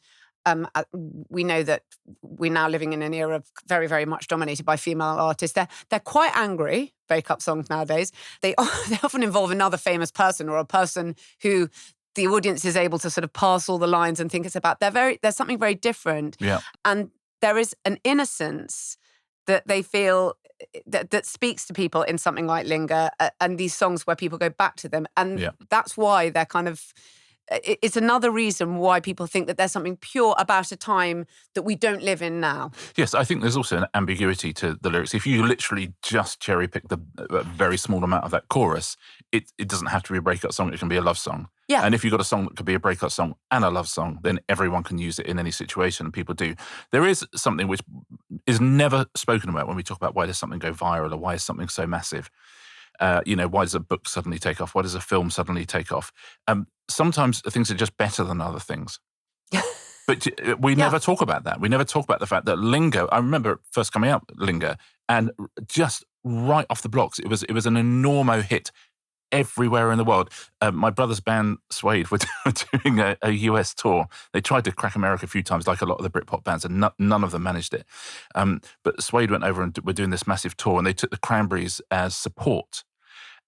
we know that we're now living in an era very, very much dominated by female artists. They're quite angry, breakup songs nowadays. They often involve another famous person or a person who the audience is able to sort of pass all the lines and think it's about. There's something very different. Yeah. And there is an innocence that they feel that speaks to people in something like Linger and these songs where people go back to them. And that's why they're kind of, it's another reason why people think that there's something pure about a time that we don't live in now. Yes, I think there's also an ambiguity to the lyrics. If you literally just cherry pick the very small amount of that chorus, it doesn't have to be a breakup song, it can be a love song. Yeah. And if you've got a song that could be a breakup song and a love song, then everyone can use it in any situation, and people do. There is something which is never spoken about when we talk about why does something go viral or why is something so massive. Why does a book suddenly take off? Why does a film suddenly take off? Sometimes things are just better than other things. But we never talk about that. We never talk about the fact that Linger, I remember first coming out, Linger, and just right off the blocks, it was an enormous hit everywhere in the world. My brother's band, Suede, were doing a US tour. They tried to crack America a few times, like a lot of the Britpop bands, and none of them managed it. But Suede went over and were doing this massive tour, and they took the Cranberries as support.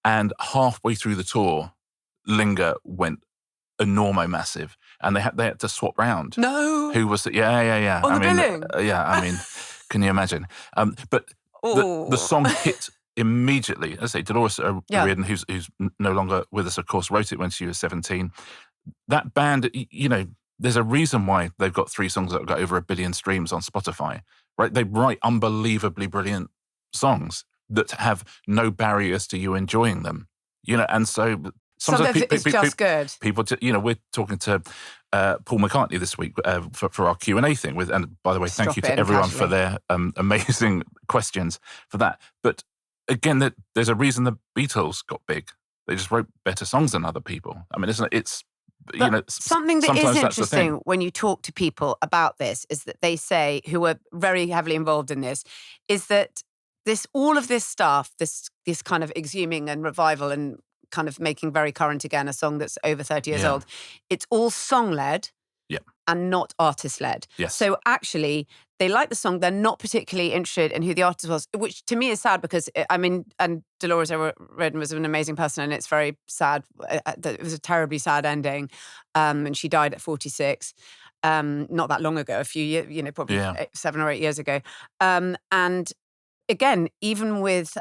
And halfway through the tour, Linger went enormo massive, and they had to swap round. No. Who was yeah. On the billing? I mean, can you imagine? But the song hit immediately. As I say, Dolores O'Riordan, who's no longer with us, of course, wrote it when she was 17. That band, there's a reason why they've got 3 songs that have got over 1 billion streams on Spotify, right? They write unbelievably brilliant songs that have no barriers to you enjoying them, and so sometimes it's just good. People, we're talking to Paul McCartney this week for our Q&A thing. And by the way, thank you to everyone for their amazing questions for that. But again, there's a reason the Beatles got big. They just wrote better songs than other people. I mean, it's something that is interesting when you talk to people about this is that they say, who are very heavily involved in this, is that all of this stuff, this kind of exhuming and revival and kind of making very current again a song that's over 30 years old, it's all song-led and not artist-led. Yes. So actually, they like the song, they're not particularly interested in who the artist was, which to me is sad because, and Dolores O'Riordan was an amazing person, and it's very sad. It was a terribly sad ending, and she died at 46. Not that long ago, a few years, probably 7 or 8 years ago. And again, even with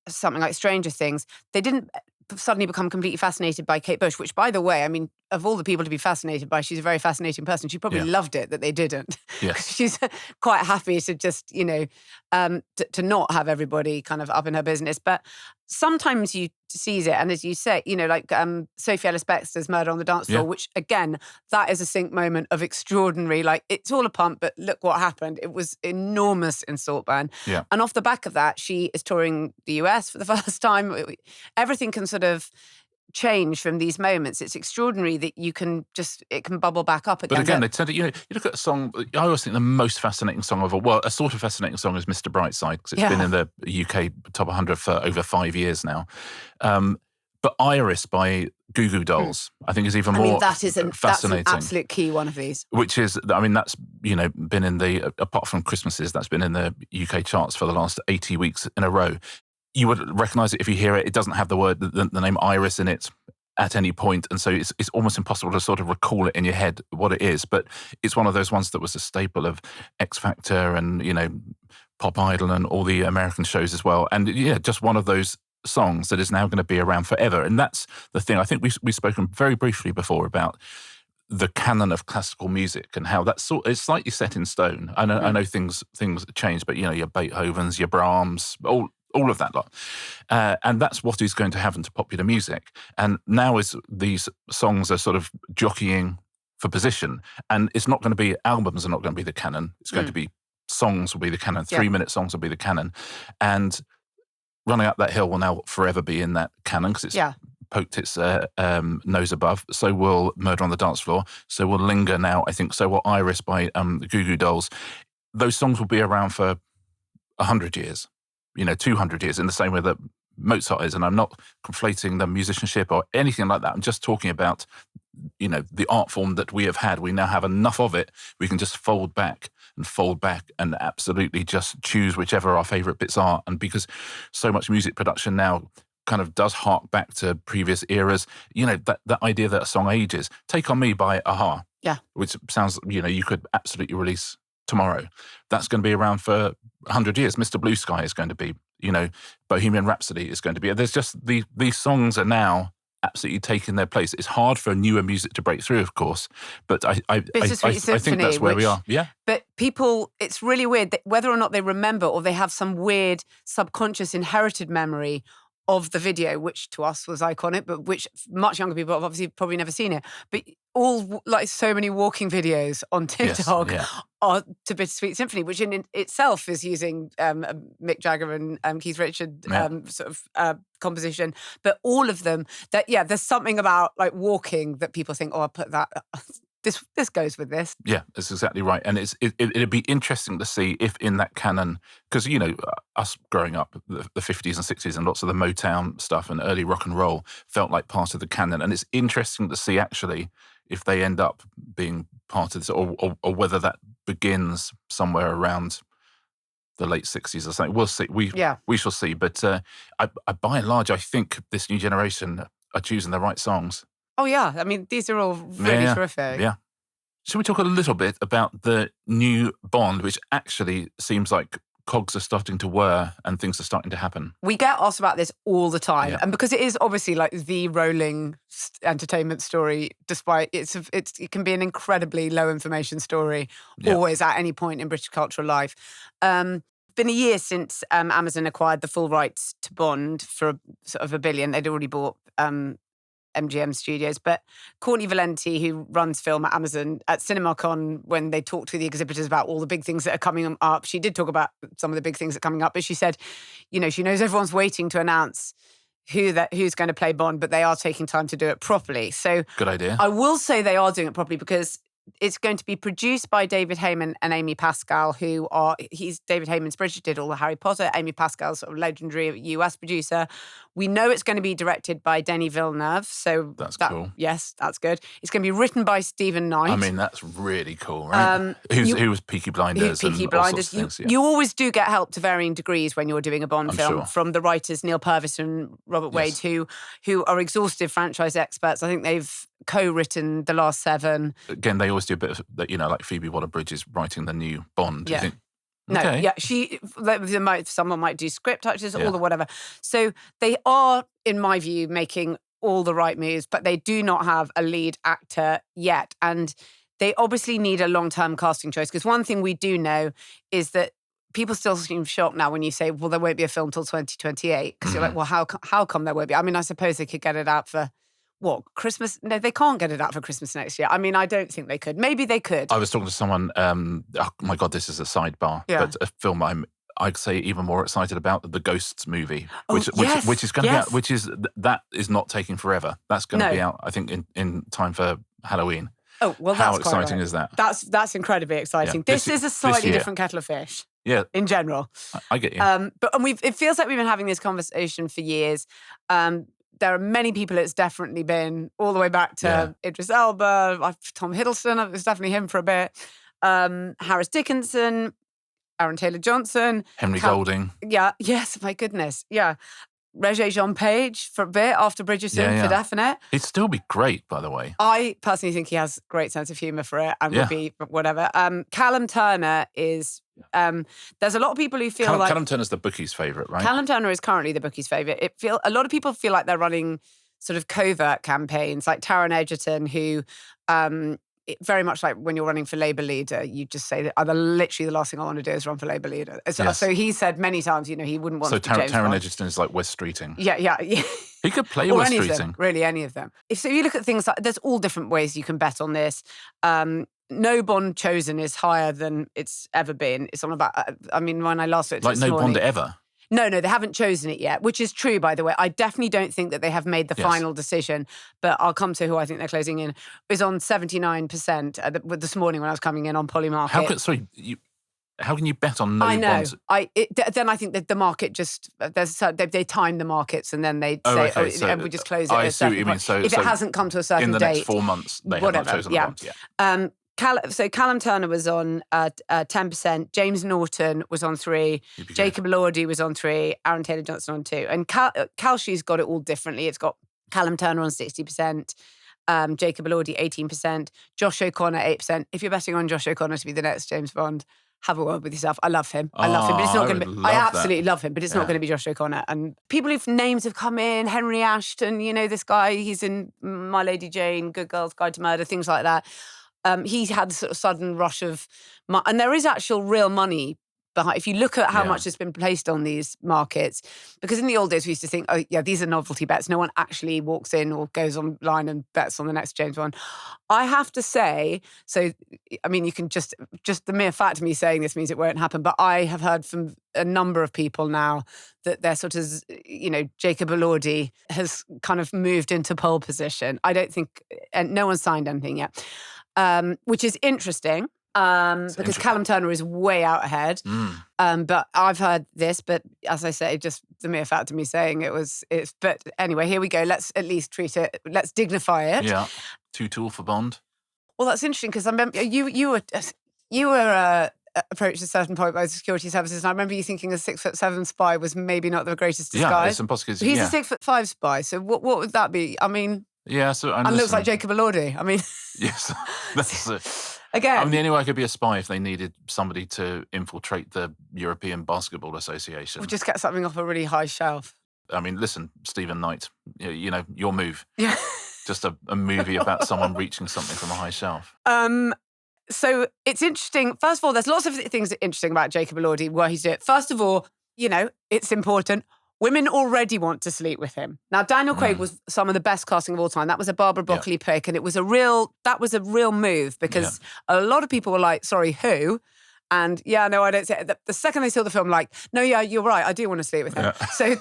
something like Stranger Things, they didn't suddenly become completely fascinated by Kate Bush, which, by the way, I mean, of all the people to be fascinated by, she's a very fascinating person. She probably loved it that they didn't. Yes. She's quite happy to just, to not have everybody kind of up in her business. But sometimes you seize it. And as you say, like Sophie Ellis-Bextor's Murder on the Dance Floor, which, again, that is a sync moment of extraordinary, like, it's all a pump, but look what happened. It was enormous in Saltburn. Yeah. And off the back of that, she is touring the US for the first time. Everything can sort of change from these moments. It's extraordinary that it can bubble back up again. But again, they tend to, you look at a song, I always think the most fascinating song of all, well, a sort of fascinating song is Mr. Brightside, because it's been in the UK top 100 for over 5 years now. But Iris by Goo Goo Dolls, I think is even more fascinating. That's an absolute key one of these. Which is, that's, been in apart from Christmases, that's been in the UK charts for the last 80 weeks in a row. You would recognise it if you hear it. It doesn't have the name Iris in it at any point, and so it's almost impossible to sort of recall it in your head what it is. But it's one of those ones that was a staple of X Factor and Pop Idol and all the American shows as well. And just one of those songs that is now going to be around forever. And that's the thing. I think we've spoken very briefly before about the canon of classical music and how that's it's slightly set in stone. I know things change, but your Beethovens, your Brahms, all of that lot. And that's what is going to happen to popular music. And now as these songs are sort of jockeying for position, and it's not going to be, albums are not going to be the canon. It's going to be songs will be the canon. 3-minute songs will be the canon. And Running Up That Hill will now forever be in that canon because it's poked its nose above. So will Murder on the Dance Floor. So will Linger now, I think. So will Iris by the Goo Goo Dolls. Those songs will be around for 100 years. 200 years, in the same way that Mozart is. And I'm not conflating the musicianship or anything like that. I'm just talking about, the art form that we have had. We now have enough of it. We can just fold back and absolutely just choose whichever our favourite bits are. And because so much music production now kind of does hark back to previous eras, that idea that a song ages. Take On Me by a-ha. Yeah. Which sounds, you could absolutely release tomorrow. That's going to be around for 100 years. Mr. Blue Sky is going to be, Bohemian Rhapsody is going to be. There's just these songs are now absolutely taking their place. It's hard for newer music to break through, of course, but I think that's where we are. Yeah. But people, it's really weird that whether or not they remember or they have some weird subconscious inherited memory of the video, which to us was iconic, but which much younger people have obviously probably never seen it. But all, like so many walking videos on TikTok are to Bittersweet Symphony, which in itself is using Mick Jagger and Keith Richard composition. But all of them, there's something about like walking that people think, oh, I'll put that this goes with this. Yeah, that's exactly right. And it'd be interesting to see if in that canon, because, us growing up, the 50s and 60s and lots of the Motown stuff and early rock and roll felt like part of the canon. And it's interesting to see actually if they end up being part of this or whether that begins somewhere around the late 60s or something. We'll see. We shall see. But I, by and large, I think this new generation are choosing the right songs. Oh, yeah. I mean, these are all really terrific. Yeah. Shall we talk a little bit about the new Bond, which actually seems like cogs are starting to whir and things are starting to happen? We get asked about this all the time. And because it is obviously like the rolling entertainment story, despite it can be an incredibly low information story, always at any point in British cultural life. Been a year since Amazon acquired the full rights to Bond for sort of $1 billion. They'd already bought MGM Studios, but Courtney Valenti, who runs film at Amazon, at CinemaCon, when they talked to the exhibitors about all the big things that are coming up, she did talk about some of the big things that are coming up, but she said, she knows everyone's waiting to announce who's going to play Bond, but they are taking time to do it properly. So good idea. I will say they are doing it properly because it's going to be produced by David Heyman and Amy Pascal, he's David Heyman's British, did all the Harry Potter. Amy Pascal's sort of legendary US producer. We know it's going to be directed by Denis Villeneuve. So that's cool. Yes, that's good. It's going to be written by Stephen Knight. I mean, that's really cool, right? Who was Peaky Blinders? Peaky Blinders. You always do get help to varying degrees when you're doing a Bond film from the writers Neil Purvis and Robert Wade, who are exhaustive franchise experts. I think they've co-written the last 7. Again, they always do a bit of that, like Phoebe Waller-Bridge is writing the new Bond. Yeah. Someone might do script touches, all the whatever. So they are, in my view, making all the right moves, but they do not have a lead actor yet. And they obviously need a long-term casting choice, because one thing we do know is that people still seem shocked now when you say, well, there won't be a film till 2028, because you're like, well, how come there won't be? I mean, I suppose they could get it out for Christmas? No, they can't get it out for Christmas next year. I mean, I don't think they could. Maybe they could. I was talking to someone, oh my God, this is a sidebar, but a film I'd say even more excited about, the Ghosts movie, which is going to be out, that is not taking forever. That's going to be out, I think, in time for Halloween. Oh, well, how exciting is that? That's incredibly exciting. Yeah. This is a slightly different kettle of fish. Yeah, in general. I get you. It feels like we've been having this conversation for years. There are many people it's definitely been, all the way back to Idris Elba, Tom Hiddleston, it was definitely him for a bit, Harris Dickinson, Aaron Taylor-Johnson. Henry Golding. Yeah, yes, my goodness, yeah. Regé Jean Page for a bit after Bridgerton, for definite. He'd still be great, by the way. I personally think he has a great sense of humour for it and would be whatever. Callum Turner is... there's a lot of people who feel like... Callum Turner's the bookies' favourite, right? Callum Turner is currently the bookies' favourite. A lot of people feel like they're running sort of covert campaigns, like Taron Egerton, who... very much like when you're running for Labour leader, you just say that literally the last thing I want to do is run for Labour leader. So he said many times, he wouldn't want to be James Bond. Taron Egerton is like West Streeting. Yeah. He could play West Streeting. Really, any of them. So you look at things like, there's all different ways you can bet on this. No Bond chosen is higher than it's ever been. It's on about, when I last looked at it this morning. Bond ever? No, they haven't chosen it yet, which is true, by the way. I definitely don't think that they have made the final decision, but I'll come to who I think they're closing in. It was on 79% this morning when I was coming in on Polymarket. How can you bet on no Bonds? Then I think that the market just, they time the markets and then they say, and we just close it at a certain point. If it hasn't come to a certain date. In the next 4 months, they have not chosen the Bonds. Yeah. So Callum Turner was on 10%, James Norton was on 3%, Jacob Elordi was on 3%, Aaron Taylor-Johnson on 2%. And Kalshi's got it all differently. It's got Callum Turner on 60%, Jacob Elordi 18%, Josh O'Connor 8%. If you're betting on Josh O'Connor to be the next James Bond, have a word with yourself. I love him. But it's not going to be. I absolutely love him, but it's not going to be Josh O'Connor. And people whose names have come in, Henry Ashton, this guy, he's in My Lady Jane, Good Girls Guide to Murder, things like that. He had a sort of sudden rush of... And there is actual real money behind... If you look at how much has been placed on these markets, because in the old days we used to think, these are novelty bets. No one actually walks in or goes online and bets on the next James Bond. I have to say, you can just the mere fact of me saying this means it won't happen, but I have heard from a number of people now that they're sort of, Jacob Elordi has kind of moved into pole position. I don't think... And no one's signed anything yet. which is interesting. Because Callum Turner is way out ahead. But I've heard this, but as I say, just the mere fact of me saying but anyway, here we go. Let's at least treat it, let's dignify it. Yeah. Too tall for Bond. Well, that's interesting because I remember you were approached at a certain point by the security services, and I remember you thinking a 6'7" spy was maybe not the greatest disguise. Yeah, it's impossible. He's a 6'5" spy, so what would that be? I mean, yeah, so and looks like Jacob Elordi. I mean, yes, that's it. Again, I mean, the only way I could be a spy if they needed somebody to infiltrate the European Basketball Association. Or just get something off a really high shelf. I mean, listen, Stephen Knight, you know, your move. Yeah. Just a movie about someone reaching something from a high shelf. So it's interesting. First of all, there's lots of things that are interesting about Jacob Elordi, where he's doing it. First of all, you know, it's important. Women already want to sleep with him. Now, Daniel Craig was some of the best casting of all time. That was a Barbara Broccoli pick, and it was a real move because a lot of people were like, sorry, who? And I don't say it. The second they saw the film, like, no, yeah, you're right. I do want to sleep with him. Yeah. So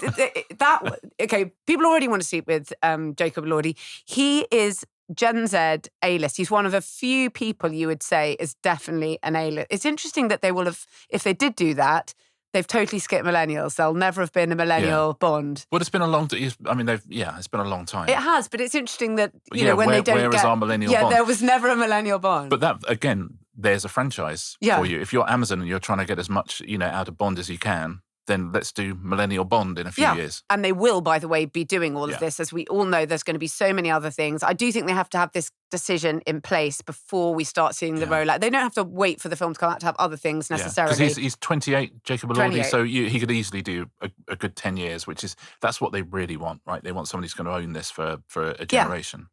people already want to sleep with Jacob Elordi. He is Gen Z A-list. He's one of a few people you would say is definitely an A-list. It's interesting that they will have, if they did do that, they've totally skipped millennials. There'll never have been a millennial Bond. Well, it's been a long time. I mean, it's been a long time. It has, but it's interesting that, you know, when they don't where is our millennial Bond? Yeah, there was never a millennial Bond. But that, again, there's a franchise for you. If you're Amazon and you're trying to get as much, you know, out of Bond as you can, then let's do millennial Bond in a few years. And they will, by the way, be doing all of this. As we all know, there's going to be so many other things. I do think they have to have this decision in place before we start seeing the rollout. They don't have to wait for the film to come out to have other things necessarily. Because he's 28, Jacob Elordi, so he could easily do a good 10 years, that's what they really want, right? They want somebody who's going to own this for a generation.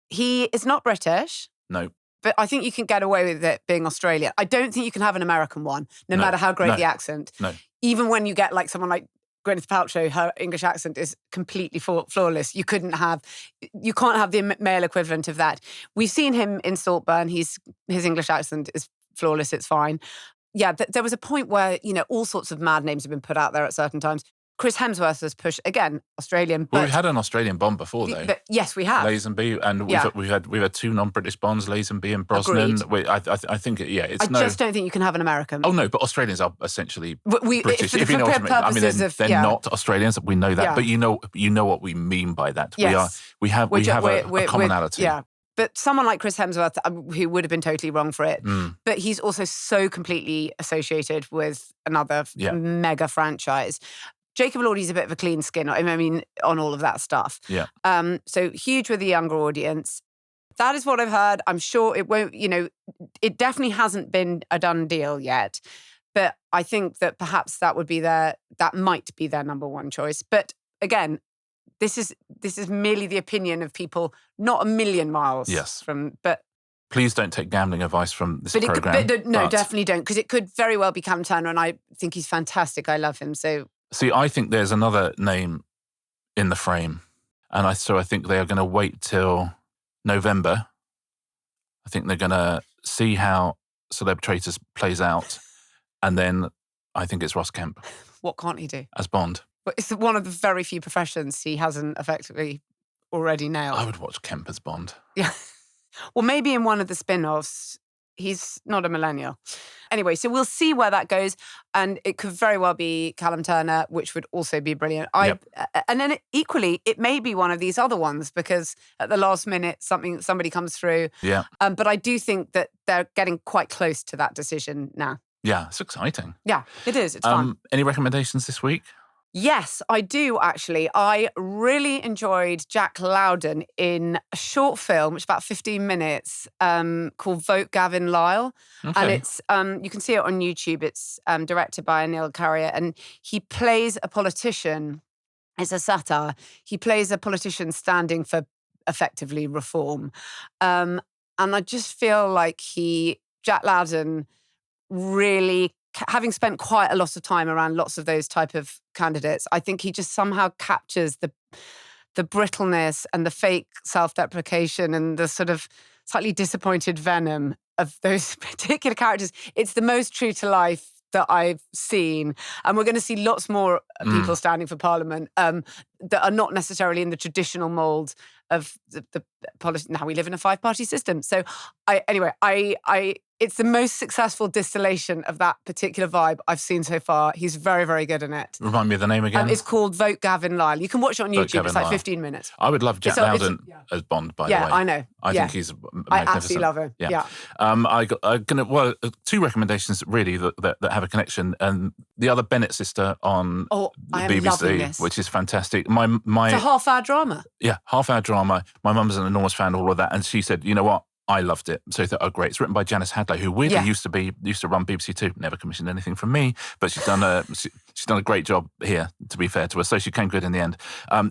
He is not British. No. But I think you can get away with it being Australian. I don't think you can have an American one, no matter how great the accent. No. Even when you get like someone like Gwyneth Paltrow, her English accent is completely flawless. You can't have the male equivalent of that. We've seen him in Saltburn. His English accent is flawless. It's fine. Yeah, there was a point where, you know, all sorts of mad names have been put out there at certain times. Chris Hemsworth has pushed, again, Australian. Well, we've had an Australian Bond before, though. But yes, we have. Lazenby, and we've had two non-British Bonds, Lazenby and Brosnan. I think, it's I just don't think you can have an American. Oh, no, but Australians are essentially British. If you know what I mean. I mean, they're not Australians. We know that. But you know what we mean by that. Yes. We have a commonality. Yeah. But someone like Chris Hemsworth, who would have been totally wrong for it, but he's also so completely associated with another mega franchise. Jacob Elordi's a bit of a clean skin, I mean, on all of that stuff. Yeah. So huge with the younger audience. That is what I've heard. I'm sure it won't, you know, it definitely hasn't been a done deal yet. But I think that perhaps that might be their number one choice. But again, this is merely the opinion of people not a million miles from, but please don't take gambling advice from this program. No, definitely don't, because it could very well be Callum Turner, and I think he's fantastic. I love him. So see, I think there's another name in the frame, and I think they are going to wait till November. I think they're going to see how Celebrity Traitors plays out, and then I think it's Ross Kemp. What can't he do as Bond? But it's one of the very few professions he hasn't effectively already nailed. I would watch Kemp as Bond. Yeah. Well, maybe in one of the spin-offs. He's not a millennial. Anyway, so we'll see where that goes. And it could very well be Callum Turner, which would also be brilliant. And then equally, it may be one of these other ones, because at the last minute, somebody comes through. Yeah. But I do think that they're getting quite close to that decision now. Yeah, it's exciting. Yeah, it is. It's fun. Any recommendations this week? Yes, I do, actually. I really enjoyed Jack Lowden in a short film, which is about 15 minutes, called Vote Gavin Lyle. Okay. And it's you can see it on YouTube. It's directed by Anil Carrier, and he plays a politician. It's a satire. He plays a politician standing for effectively reform. And I just feel like Jack Lowden really, having spent quite a lot of time around lots of those type of candidates, I think he just somehow captures the brittleness and the fake self-deprecation and the sort of slightly disappointed venom of those particular characters. It's the most true to life that I've seen. And we're going to see lots more people standing for Parliament that are not necessarily in the traditional mould the policy. Now we live in a 5-party system. So I it's the most successful distillation of that particular vibe I've seen so far. He's very, very good in it. Remind me of the name again. It's called Vote Gavin Lyle. You can watch it on YouTube. It's like Lyle. 15 minutes. I would love Jack Loudon as Bond, by the way. Yeah, I know. I think he's magnificent. I absolutely love him. Yeah. Two recommendations really that have a connection. And the other Bennett sister on I am loving BBC, this. which is fantastic. It's a half-hour drama. Yeah, half-hour drama. My mum's an enormous fan of all of that. And she said, you know what? I loved it. So I thought, oh, great. It's written by Janice Hadley, who weirdly used to run BBC Two. Never commissioned anything from me, but she's done a great job here, to be fair to her. So she came good in the end.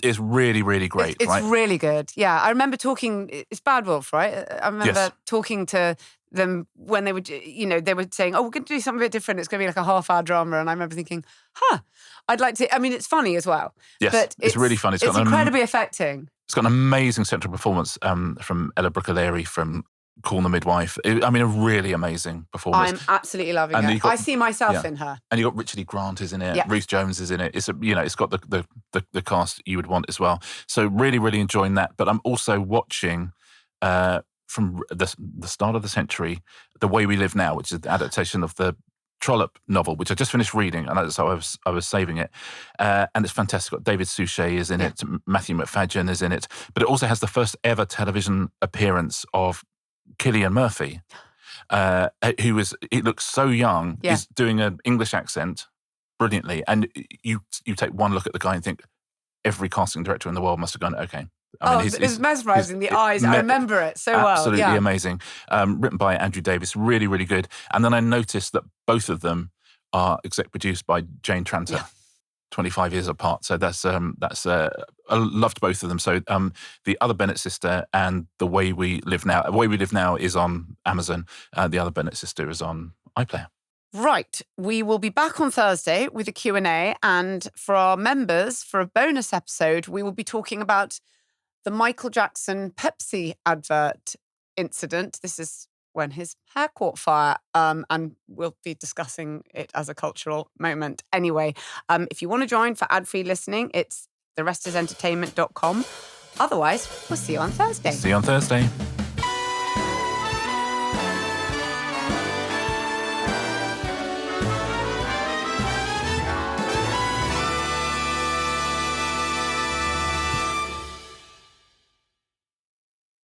It's really, really great, It's right? really good. Yeah. I remember talking, it's Bad Wolf, right? I remember talking to them when they were, they were saying, oh, we're going to do something a bit different. It's going to be like a half-hour drama. And I remember thinking, I'd like to, it's funny as well. Yes, but it's really funny. It's incredibly affecting. It's got an amazing central performance from Ella Brooke-O'Leary from Call the Midwife. A really amazing performance. I'm absolutely loving it. I see myself in her. And you got Richard E. Grant is in it. Yeah. Ruth Jones is in it. It's it's got the cast you would want as well. So really, really enjoying that. But I'm also watching from the start of the century, The Way We Live Now, which is the adaptation of the Trollope novel, which I just finished reading, and so I was saving it, and it's fantastic. David Suchet is in it, Matthew McFadden is in it, but it also has the first ever television appearance of Cillian Murphy, he looks so young. Yeah. He's doing an English accent brilliantly, and you take one look at the guy and think every casting director in the world must have gone, okay. It was mesmerising, the eyes. I remember it so well. Absolutely amazing. Written by Andrew Davis, really, really good. And then I noticed that both of them are exec produced by Jane Tranter, 25 years apart. So that's I loved both of them. So the other Bennett sister and The Way We Live Now. The Way We Live Now is on Amazon. The other Bennett sister is on iPlayer. Right. We will be back on Thursday with a Q&A. And for our members, for a bonus episode, we will be talking about the Michael Jackson Pepsi advert incident. This is when his hair caught fire, and we'll be discussing it as a cultural moment. Anyway, if you want to join for ad-free listening, it's therestisentertainment.com. Otherwise, we'll see you on Thursday. See you on Thursday.